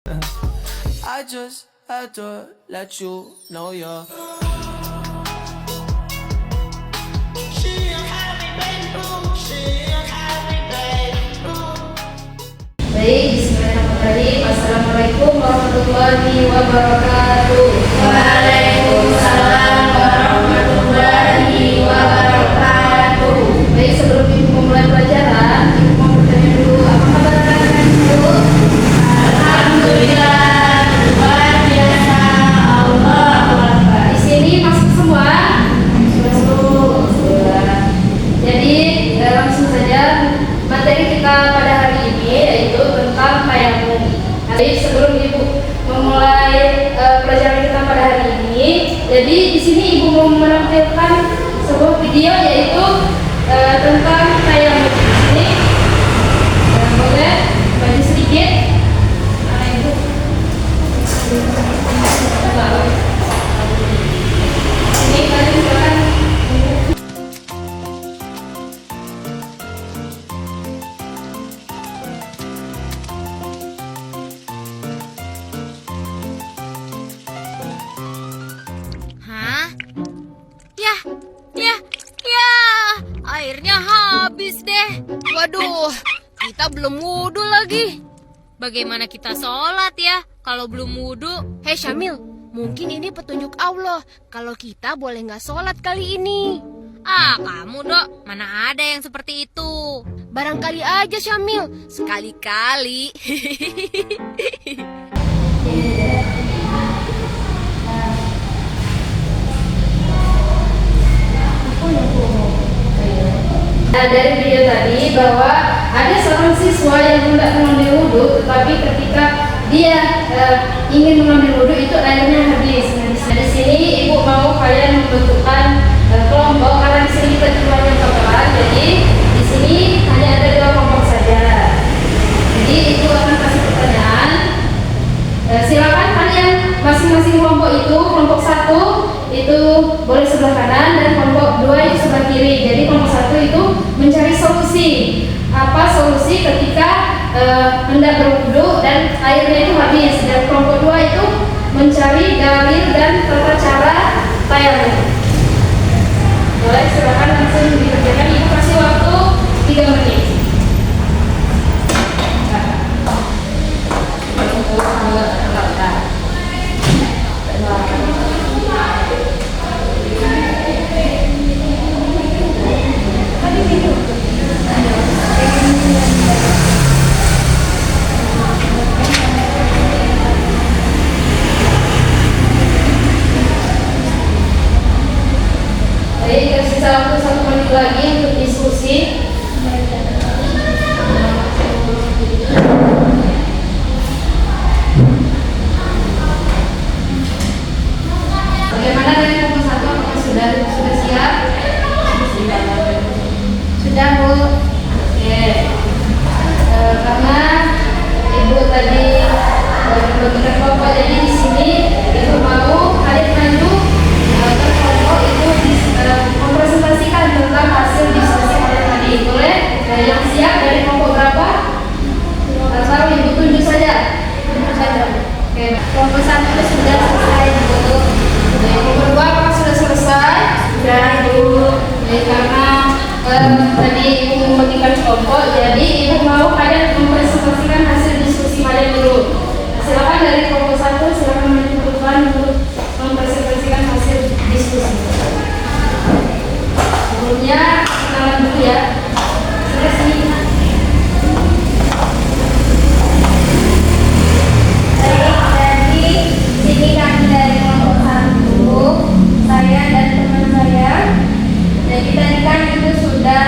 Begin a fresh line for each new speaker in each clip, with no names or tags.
I just had to let you know you're.
Baik, bismillahirrahmanirrahim. Assalamualaikum warahmatullahi wabarakatuh. Waalaikumsalam warahmatullahi wabarakatuh. Baik, sebelum ibu memulai pelajaran, ibu mau bertanya dulu, apa kabar kalian dulu? Alhamdulillah, luar biasa. Allah Akbar. Di sini masuk semua? Masuk. Jadi langsung saja materi kita pada hari ini yaitu tentang tayamum. Jadi sebelum ibu memulai pelajaran kita pada hari ini, jadi di sini ibu mau menampilkan sebuah video yaitu tentang tayamum. Di sini boleh bagi sedikit. Mana ibu? Ini kalian silakan.
Hah? Ya, airnya habis deh. Waduh, kita belum wudhu lagi. Bagaimana kita sholat ya kalau belum wudhu? Hei Syamil, mungkin ini petunjuk Allah kalau kita boleh nggak sholat kali ini. Ah, kamu Dok, mana ada yang seperti itu? Barangkali aja Syamil, sekali-kali.
Nah, dari video tadi bahwa ada seorang siswa yang hendak mengambil wudhu, tetapi ketika dia ingin mengambil wudhu itu airnya habis. Nah, di sini ibu mau kalian membentukkan kelompok karena di sini kita jumlahnya berapa. Jadi di sini hanya ada 2 kelompok saja. Jadi ibu akan kasih pertanyaan. Silakan kalian masing-masing kelompok itu, kelompok 1 itu boleh sebelah kanan dan kelompok 2 itu sebelah kiri. Jadi kelompok 1 itu mencari solusi. Apa solusi ketika hendak berwudu dan airnya itu habis, dan kelompok 2 itu mencari dalil dan tata cara tayamum. Boleh silakan langsung dikerjakan. Ibu kasih waktu 3 menit. Baik, tersisa waktu 1 menit lagi untuk diskusi. Bagaimana dari kelompok 1? Apakah sudah siap? Sudah Bu. Oke. Karena ibu tadi membentukkan kelompok, jadi di sini ibu mau kalian maju ke kelompok itu mempresentasikan tentang hasil diskusi kalian tadi. Boleh? Yang siap dari kelompok berapa? Tidak tahu, ibu tunjuk saja. Oke. Kelompok 1 sudah selesai Bu. Kelompok 2 apakah sudah selesai? Sudah Ibu. Karena tadi ibu membagikan kelompok, jadi ibu mau kalian mempresentasikan hasil diskusi kalian dulu. Silakan dari kelompok 1, silakan maju ke depan untuk mempresentasikan hasil diskusi. Sebelumnya kenalan dulu ya. Sudah sini.
Jadi sini kami dari kelompok 1, saya dan teman saya. Jadi tadi kan itu sudah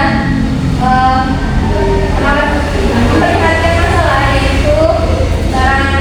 memperhatikan masalah yaitu cara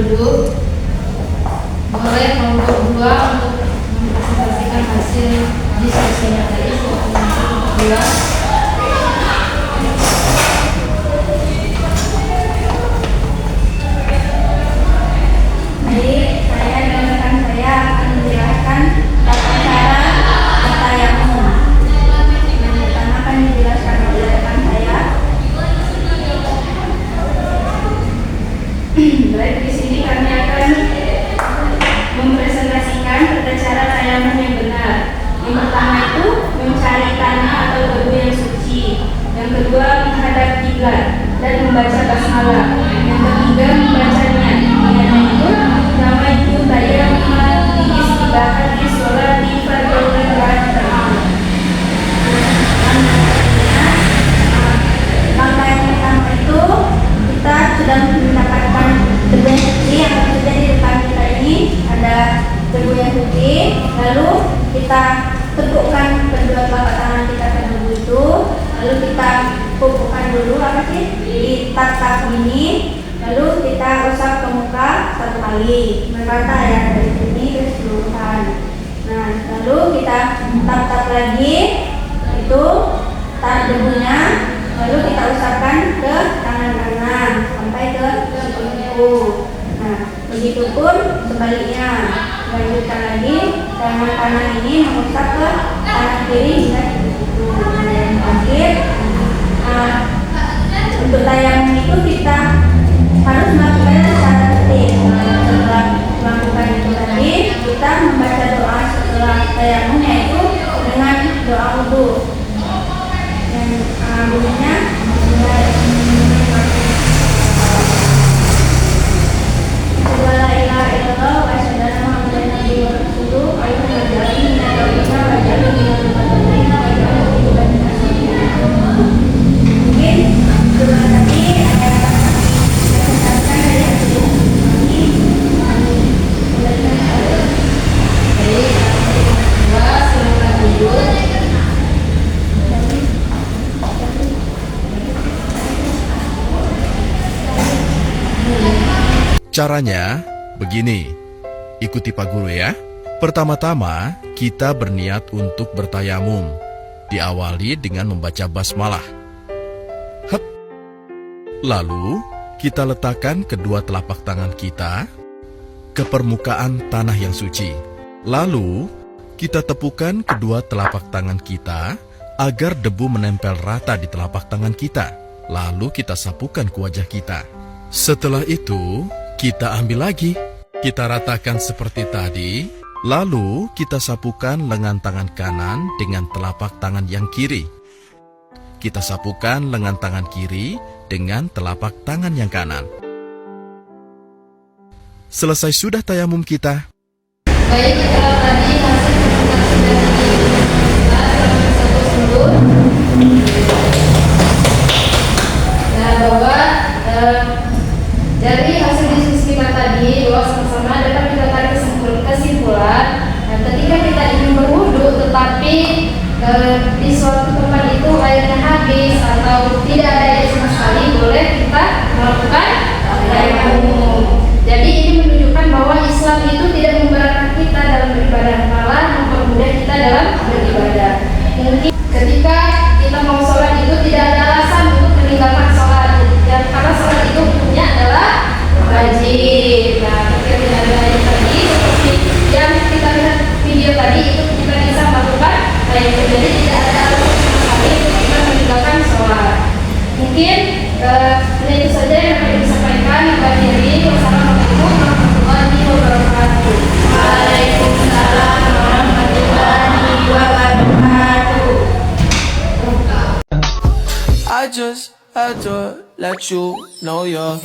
duduk. Boleh kelompok 2 untuk mempresentasikan hasil diskusinya tadi. Kelompok 2.
Jadi saya dan rekan saya akan menjelaskan tata cara bertayamum. Yang pertama akan dijelaskan oleh rekan saya. Baik, di sini kami akan mempresentasikan tata cara tayamum yang benar. Yang pertama itu mencari tanah atau debu yang suci. Yang kedua menghadap kiblat dan membaca basmalah. Yang ketiga membaca niat. Niatnya itu nama itu tayamum di istibahati sholati fardhu raka'ah. Langkah yang pertama itu kita sudah mendapatkan debu yang suci yang ada di depan kita ini, ada debu yang suci. Lalu kita tekukkan kedua telapak tangan kita ke debu itu, lalu kita pupukkan dulu di tap-tap ini, lalu kita usap ke muka 1 kali merata ya, dari sini ke keseluruhan. Nah, lalu kita tap-tap lagi itu tarik debunya, lalu kita usapkan ke tangan kanan sampai ke siku. Nah, begitupun sebaliknya, lanjutkan lagi tangan kanan ini mengusap ke tangan kiri hingga ke siku. Nah, yang terakhir, untuk tayamum itu kita harus melakukannya secara tertib. Setelah melakukan itu tadi, kita membaca doa setelah tayamum, yaitu dengan doa wudu. Dan bunyinya la ilaha illallah wa asyhadu anna muhammadan nabiyyu wa rasuluh wa a'udzu mungkin cuma tadi ada presentasikan dari hasil ini.
Caranya begini, ikuti Pak Guru ya. Pertama-tama kita berniat untuk bertayamum. Diawali dengan membaca basmalah. Hep. Lalu kita letakkan kedua telapak tangan kita ke permukaan tanah yang suci. Lalu kita tepukan kedua telapak tangan kita agar debu menempel rata di telapak tangan kita. Lalu kita sapukan ke wajah kita. Setelah itu kita ambil lagi, kita ratakan seperti tadi, lalu kita sapukan lengan tangan kanan dengan telapak tangan yang kiri. Kita sapukan lengan tangan kiri dengan telapak tangan yang kanan. Selesai sudah tayamum kita.
Baik, kalau tadi hasil presentasi dari kita dulu. Nah, bahwa dari hasil diskusi kita tadi, bahwa sama-sama dapat kita tarik kesimpulan. Nah, ketika kita ingin berwudu, tetapi di suatu tempat itu airnya habis atau tidak ada air sama sekali, boleh kita melakukan tayamum. Jadi ini menunjukkan bahwa Islam itu tidak memberatkan kita dalam beribadah, malah mempermudah kita dalam beribadah. Mungkin ketika kita mau sholat itu tidak ada alasan untuk meninggalkan sholat, ya, karena sholat itu hukumnya adalah wajib. Nah, ketika tidak ada air tadi, seperti yang kita lihat video tadi, itu kita bisa melakukan tayamum. Jadi tidak ada alasan sama sekali untuk kita meninggalkan sholat. Mungkin itu saja yang dapat disampaikan. Wassalamualaikum warahmatullahi wabarakatuh. Waalaikumsalam warahmatullahi wabarakatuh.
I just had to let you know you're